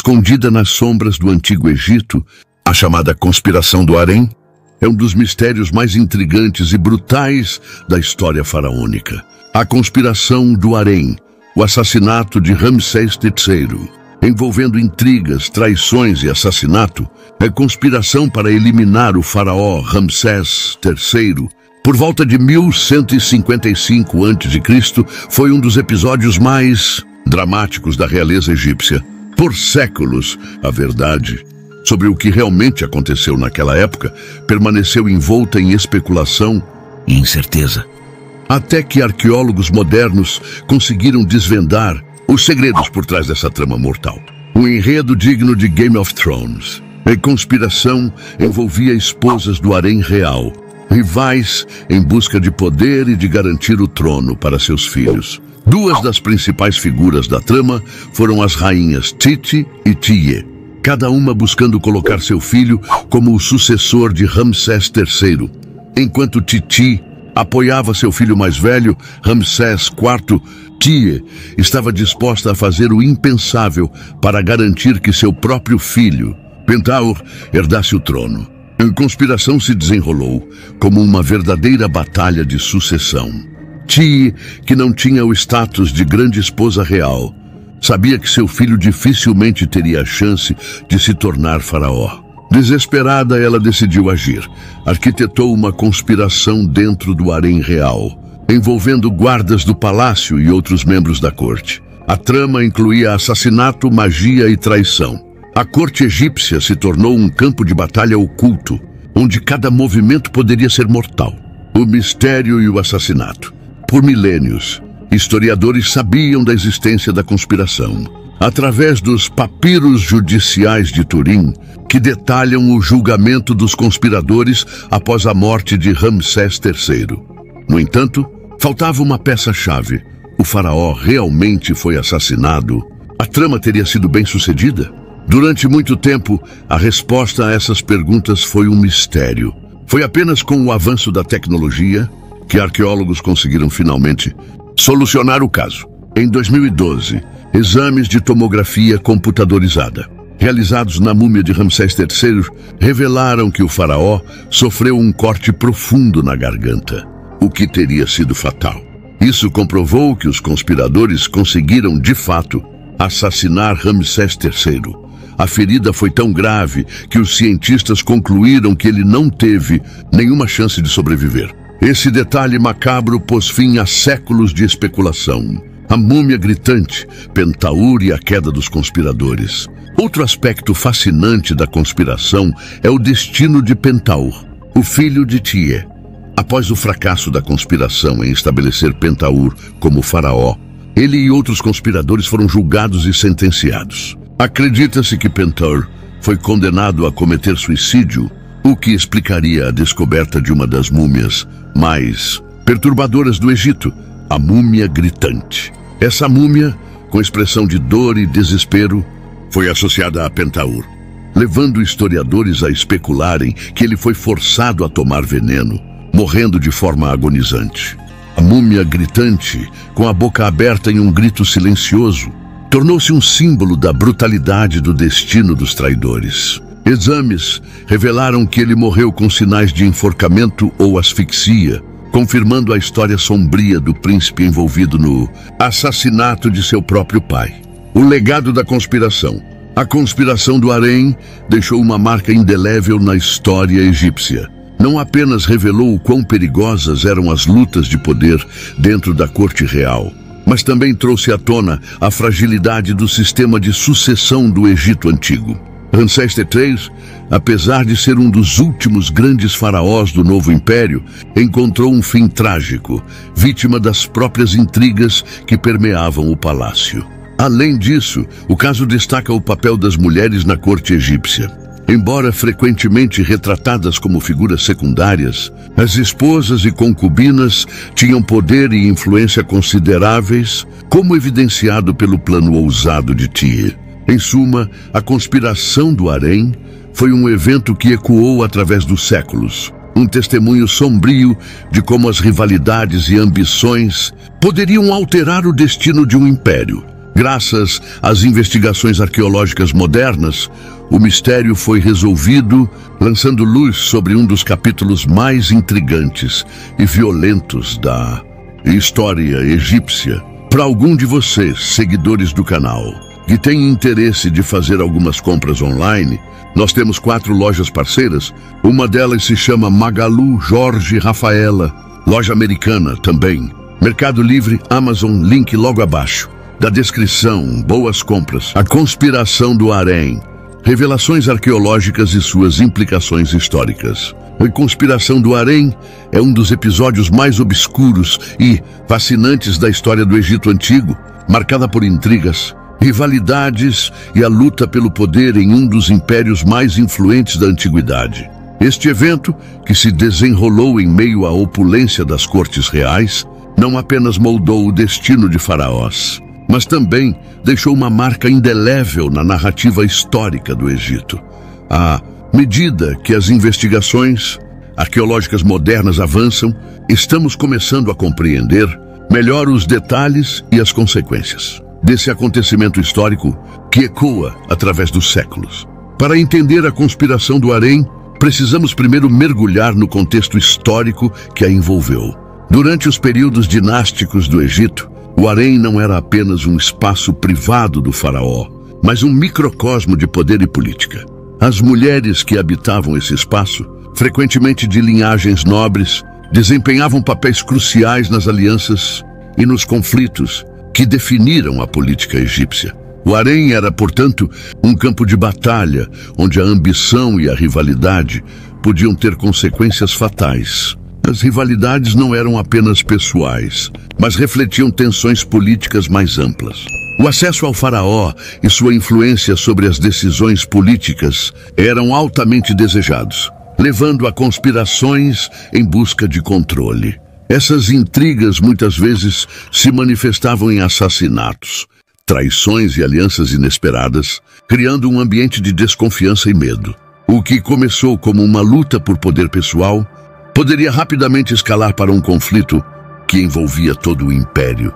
Escondida nas sombras do Antigo Egito, a chamada Conspiração do Harém é um dos mistérios mais intrigantes e brutais da história faraônica. A Conspiração do Harém, o assassinato de Ramsés III, envolvendo intrigas, traições e assassinato, é conspiração para eliminar o faraó Ramsés III. Por volta de 1155 a.C., foi um dos episódios mais dramáticos da realeza egípcia. Por séculos, a verdade sobre o que realmente aconteceu naquela época permaneceu envolta em especulação e incerteza. Até que arqueólogos modernos conseguiram desvendar os segredos por trás dessa trama mortal. Um enredo digno de Game of Thrones. A conspiração envolvia esposas do harém real, rivais em busca de poder e de garantir o trono para seus filhos. Duas das principais figuras da trama foram as rainhas Titi e Tiye, cada uma buscando colocar seu filho como o sucessor de Ramsés III. Enquanto Titi apoiava seu filho mais velho, Ramsés IV, Tiye estava disposta a fazer o impensável para garantir que seu próprio filho, Pentaur, herdasse o trono. A conspiração se desenrolou como uma verdadeira batalha de sucessão. Tiye, que não tinha o status de grande esposa real, sabia que seu filho dificilmente teria a chance de se tornar faraó. Desesperada, ela decidiu agir. Arquitetou uma conspiração dentro do harém real, envolvendo guardas do palácio e outros membros da corte. A trama incluía assassinato, magia e traição. A corte egípcia se tornou um campo de batalha oculto, onde cada movimento poderia ser mortal. O mistério e o assassinato. Por milênios, historiadores sabiam da existência da conspiração, através dos papiros judiciais de Turim, que detalham o julgamento dos conspiradores após a morte de Ramsés III. No entanto, faltava uma peça-chave. O faraó realmente foi assassinado? A trama teria sido bem-sucedida? Durante muito tempo, a resposta a essas perguntas foi um mistério. Foi apenas com o avanço da tecnologia que arqueólogos conseguiram finalmente solucionar o caso. Em 2012, exames de tomografia computadorizada, realizados na múmia de Ramsés III, revelaram que o faraó sofreu um corte profundo na garganta, o que teria sido fatal. Isso comprovou que os conspiradores conseguiram, de fato, assassinar Ramsés III. A ferida foi tão grave que os cientistas concluíram que ele não teve nenhuma chance de sobreviver. Esse detalhe macabro pôs fim a séculos de especulação. A múmia gritante, Pentaur e a queda dos conspiradores. Outro aspecto fascinante da conspiração é o destino de Pentaur, o filho de Tiye. Após o fracasso da conspiração em estabelecer Pentaur como faraó, ele e outros conspiradores foram julgados e sentenciados. Acredita-se que Pentaur foi condenado a cometer suicídio, o que explicaria a descoberta de uma das múmias mais perturbadoras do Egito, a múmia gritante. Essa múmia, com expressão de dor e desespero, foi associada a Pentaur, levando historiadores a especularem que ele foi forçado a tomar veneno, morrendo de forma agonizante. A múmia gritante, com a boca aberta em um grito silencioso, tornou-se um símbolo da brutalidade do destino dos traidores. Exames revelaram que ele morreu com sinais de enforcamento ou asfixia, confirmando a história sombria do príncipe envolvido no assassinato de seu próprio pai. O legado da conspiração. A conspiração do harém deixou uma marca indelével na história egípcia. Não apenas revelou o quão perigosas eram as lutas de poder dentro da corte real, mas também trouxe à tona a fragilidade do sistema de sucessão do Egito Antigo. Ramsés III, apesar de ser um dos últimos grandes faraós do novo império, encontrou um fim trágico, vítima das próprias intrigas que permeavam o palácio. Além disso, o caso destaca o papel das mulheres na corte egípcia. Embora frequentemente retratadas como figuras secundárias, as esposas e concubinas tinham poder e influência consideráveis, como evidenciado pelo plano ousado de Tiye. Em suma, a conspiração do harém foi um evento que ecoou através dos séculos, um testemunho sombrio de como as rivalidades e ambições poderiam alterar o destino de um império. Graças às investigações arqueológicas modernas, o mistério foi resolvido, lançando luz sobre um dos capítulos mais intrigantes e violentos da história egípcia. Para algum de vocês, seguidores do canal, que têm interesse de fazer algumas compras online, nós temos 4 lojas parceiras. Uma delas se chama Magalu Jorge Rafaela, loja americana também. Mercado Livre, Amazon, link logo abaixo. Da descrição, boas compras. A conspiração do harém. Revelações arqueológicas e suas implicações históricas. A conspiração do harém é um dos episódios mais obscuros e fascinantes da história do Egito Antigo, marcada por intrigas, rivalidades e a luta pelo poder em um dos impérios mais influentes da antiguidade. Este evento, que se desenrolou em meio à opulência das cortes reais, não apenas moldou o destino de faraós, mas também deixou uma marca indelével na narrativa histórica do Egito. À medida que as investigações arqueológicas modernas avançam, estamos começando a compreender melhor os detalhes e as consequências desse acontecimento histórico que ecoa através dos séculos. Para entender a conspiração do harém, precisamos primeiro mergulhar no contexto histórico que a envolveu. Durante os períodos dinásticos do Egito, o harém não era apenas um espaço privado do faraó, mas um microcosmo de poder e política. As mulheres que habitavam esse espaço, frequentemente de linhagens nobres, desempenhavam papéis cruciais nas alianças e nos conflitos que definiram a política egípcia. O harém era, portanto, um campo de batalha, onde a ambição e a rivalidade podiam ter consequências fatais. As rivalidades não eram apenas pessoais, mas refletiam tensões políticas mais amplas. O acesso ao faraó e sua influência sobre as decisões políticas eram altamente desejados, levando a conspirações em busca de controle. Essas intrigas muitas vezes se manifestavam em assassinatos, traições e alianças inesperadas, criando um ambiente de desconfiança e medo. O que começou como uma luta por poder pessoal poderia rapidamente escalar para um conflito que envolvia todo o império,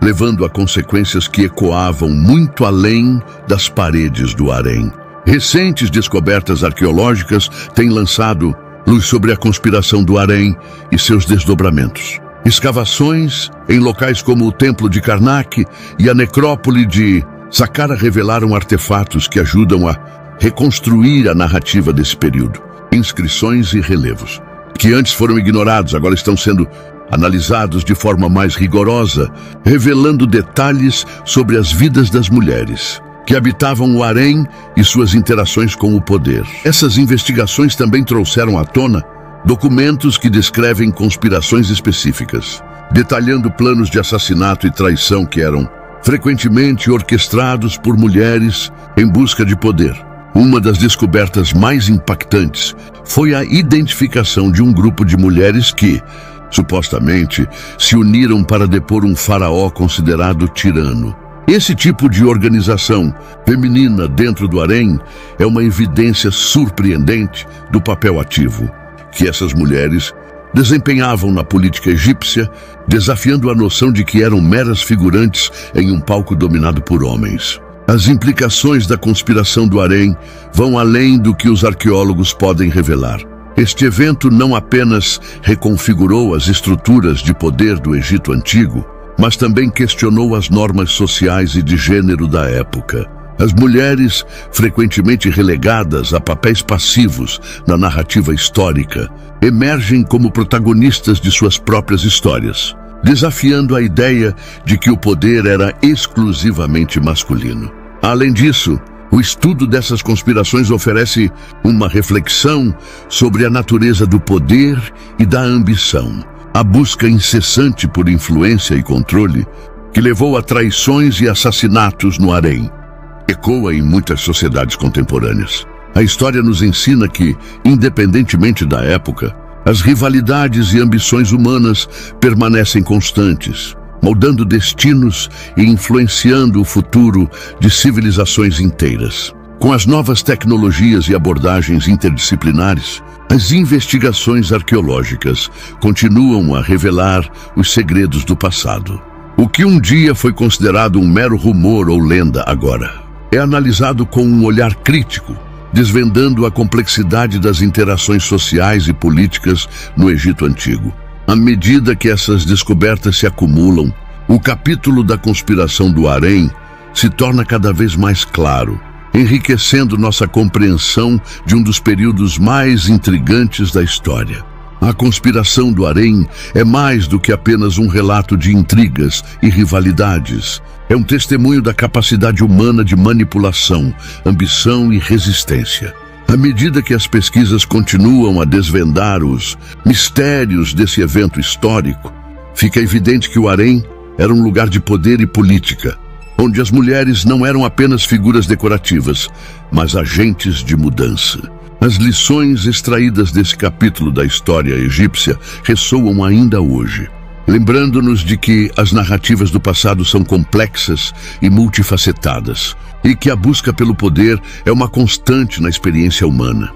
levando a consequências que ecoavam muito além das paredes do harém. Recentes descobertas arqueológicas têm lançado luz sobre a conspiração do harém e seus desdobramentos. Escavações em locais como o Templo de Karnak e a necrópole de Saqqara revelaram artefatos que ajudam a reconstruir a narrativa desse período. Inscrições e relevos, que antes foram ignorados, agora estão sendo analisados de forma mais rigorosa, revelando detalhes sobre as vidas das mulheres que habitavam o harém e suas interações com o poder. Essas investigações também trouxeram à tona documentos que descrevem conspirações específicas, detalhando planos de assassinato e traição que eram frequentemente orquestrados por mulheres em busca de poder. Uma das descobertas mais impactantes foi a identificação de um grupo de mulheres que, supostamente, se uniram para depor um faraó considerado tirano. Esse tipo de organização feminina dentro do harém é uma evidência surpreendente do papel ativo que essas mulheres desempenhavam na política egípcia, desafiando a noção de que eram meras figurantes em um palco dominado por homens. As implicações da conspiração do harém vão além do que os arqueólogos podem revelar. Este evento não apenas reconfigurou as estruturas de poder do Egito Antigo, mas também questionou as normas sociais e de gênero da época. As mulheres, frequentemente relegadas a papéis passivos na narrativa histórica, emergem como protagonistas de suas próprias histórias, desafiando a ideia de que o poder era exclusivamente masculino. Além disso, o estudo dessas conspirações oferece uma reflexão sobre a natureza do poder e da ambição, a busca incessante por influência e controle que levou a traições e assassinatos no harém. Ecoa em muitas sociedades contemporâneas. A história nos ensina que, independentemente da época, as rivalidades e ambições humanas permanecem constantes, moldando destinos e influenciando o futuro de civilizações inteiras. Com as novas tecnologias e abordagens interdisciplinares, as investigações arqueológicas continuam a revelar os segredos do passado. O que um dia foi considerado um mero rumor ou lenda agora é analisado com um olhar crítico, desvendando a complexidade das interações sociais e políticas no Egito Antigo. À medida que essas descobertas se acumulam, o capítulo da conspiração do Harém se torna cada vez mais claro, enriquecendo nossa compreensão de um dos períodos mais intrigantes da história. A conspiração do Harém é mais do que apenas um relato de intrigas e rivalidades. É um testemunho da capacidade humana de manipulação, ambição e resistência. À medida que as pesquisas continuam a desvendar os mistérios desse evento histórico, fica evidente que o Harém era um lugar de poder e política, onde as mulheres não eram apenas figuras decorativas, mas agentes de mudança. As lições extraídas desse capítulo da história egípcia ressoam ainda hoje, lembrando-nos de que as narrativas do passado são complexas e multifacetadas, e que a busca pelo poder é uma constante na experiência humana.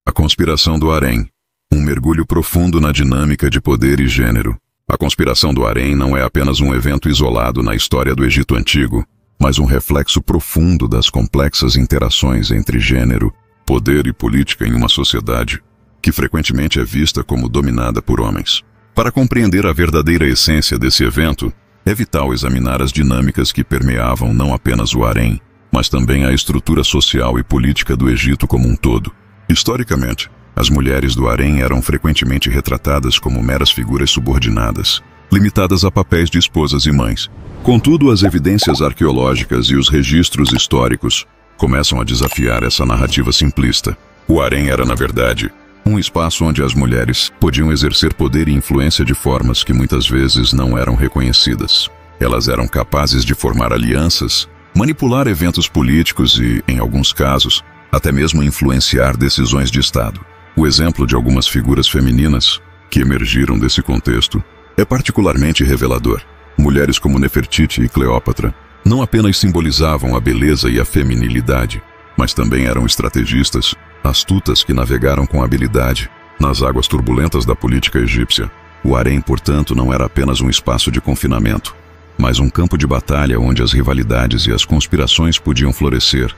A conspiração do Harém, um mergulho profundo na dinâmica de poder e gênero. A conspiração do Harém não é apenas um evento isolado na história do Egito Antigo, mas um reflexo profundo das complexas interações entre gênero, poder e política em uma sociedade que frequentemente é vista como dominada por homens. Para compreender a verdadeira essência desse evento, é vital examinar as dinâmicas que permeavam não apenas o Harém, mas também a estrutura social e política do Egito como um todo. Historicamente, as mulheres do Harém eram frequentemente retratadas como meras figuras subordinadas, limitadas a papéis de esposas e mães. Contudo, as evidências arqueológicas e os registros históricos começam a desafiar essa narrativa simplista. O Harém era, na verdade, um espaço onde as mulheres podiam exercer poder e influência de formas que muitas vezes não eram reconhecidas. Elas eram capazes de formar alianças, manipular eventos políticos e, em alguns casos, até mesmo influenciar decisões de Estado. O exemplo de algumas figuras femininas que emergiram desse contexto é particularmente revelador. Mulheres como Nefertiti e Cleópatra não apenas simbolizavam a beleza e a feminilidade, mas também eram estrategistas, astutas que navegaram com habilidade nas águas turbulentas da política egípcia. O Harém, portanto, não era apenas um espaço de confinamento, mas um campo de batalha onde as rivalidades e as conspirações podiam florescer,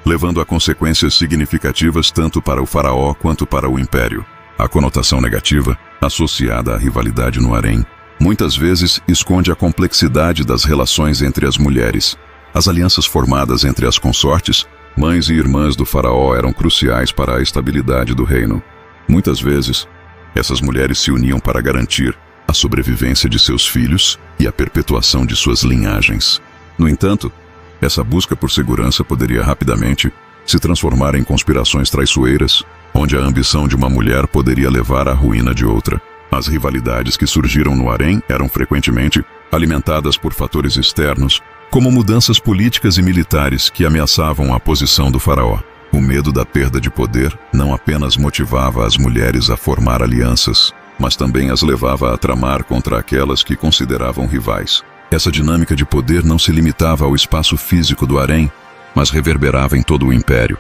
levando a consequências significativas tanto para o faraó quanto para o império. A conotação negativa, associada à rivalidade no Harém, muitas vezes esconde a complexidade das relações entre as mulheres. As alianças formadas entre as consortes, mães e irmãs do faraó eram cruciais para a estabilidade do reino. Muitas vezes, essas mulheres se uniam para garantir a sobrevivência de seus filhos e a perpetuação de suas linhagens. No entanto, essa busca por segurança poderia rapidamente se transformar em conspirações traiçoeiras, onde a ambição de uma mulher poderia levar à ruína de outra. As rivalidades que surgiram no Harém eram frequentemente alimentadas por fatores externos, como mudanças políticas e militares que ameaçavam a posição do faraó. O medo da perda de poder não apenas motivava as mulheres a formar alianças, mas também as levava a tramar contra aquelas que consideravam rivais. Essa dinâmica de poder não se limitava ao espaço físico do Harém, mas reverberava em todo o império,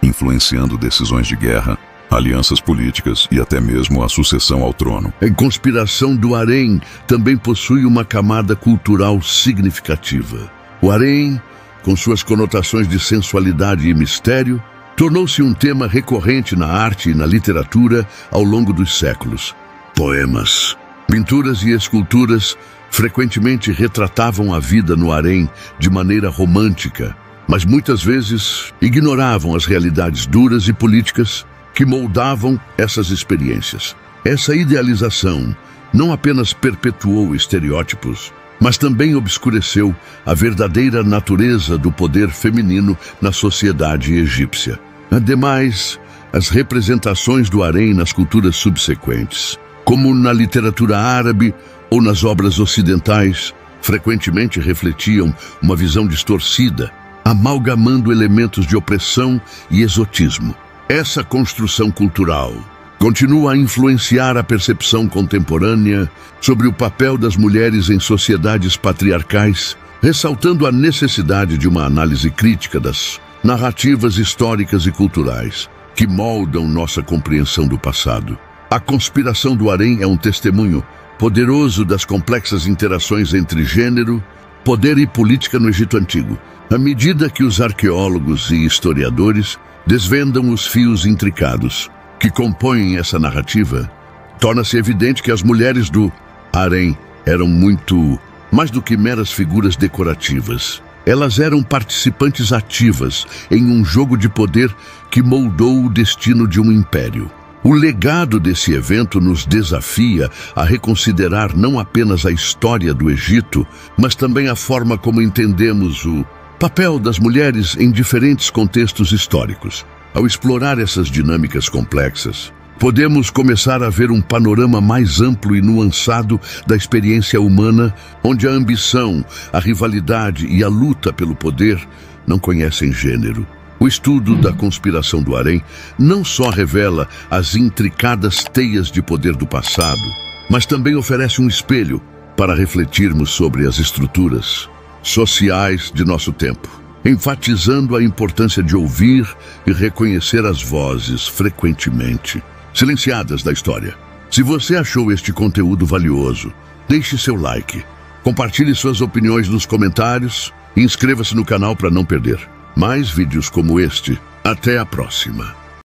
influenciando decisões de guerra, alianças políticas e até mesmo a sucessão ao trono. A conspiração do Harém também possui uma camada cultural significativa. O Harém, com suas conotações de sensualidade e mistério, tornou-se um tema recorrente na arte e na literatura ao longo dos séculos. Poemas, pinturas e esculturas frequentemente retratavam a vida no Harém de maneira romântica, mas muitas vezes ignoravam as realidades duras e políticas que moldavam essas experiências. Essa idealização não apenas perpetuou estereótipos, mas também obscureceu a verdadeira natureza do poder feminino na sociedade egípcia. Ademais, as representações do Harém nas culturas subsequentes, como na literatura árabe ou nas obras ocidentais, frequentemente refletiam uma visão distorcida, amalgamando elementos de opressão e exotismo. Essa construção cultural continua a influenciar a percepção contemporânea sobre o papel das mulheres em sociedades patriarcais, ressaltando a necessidade de uma análise crítica das narrativas históricas e culturais que moldam nossa compreensão do passado. A conspiração do Harém é um testemunho poderoso das complexas interações entre gênero, poder e política no Egito Antigo. À medida que os arqueólogos e historiadores desvendam os fios intricados que compõem essa narrativa, torna-se evidente que as mulheres do harém eram muito mais do que meras figuras decorativas. Elas eram participantes ativas em um jogo de poder que moldou o destino de um império. O legado desse evento nos desafia a reconsiderar não apenas a história do Egito, mas também a forma como entendemos o papel das mulheres em diferentes contextos históricos. Ao explorar essas dinâmicas complexas, podemos começar a ver um panorama mais amplo e nuançado da experiência humana, onde a ambição, a rivalidade e a luta pelo poder não conhecem gênero. O estudo da conspiração do harém não só revela as intricadas teias de poder do passado, mas também oferece um espelho para refletirmos sobre as estruturas sociais de nosso tempo, enfatizando a importância de ouvir e reconhecer as vozes frequentemente silenciadas da história. Se você achou este conteúdo valioso, deixe seu like, compartilhe suas opiniões nos comentários e inscreva-se no canal para não perder mais vídeos como este. Até a próxima!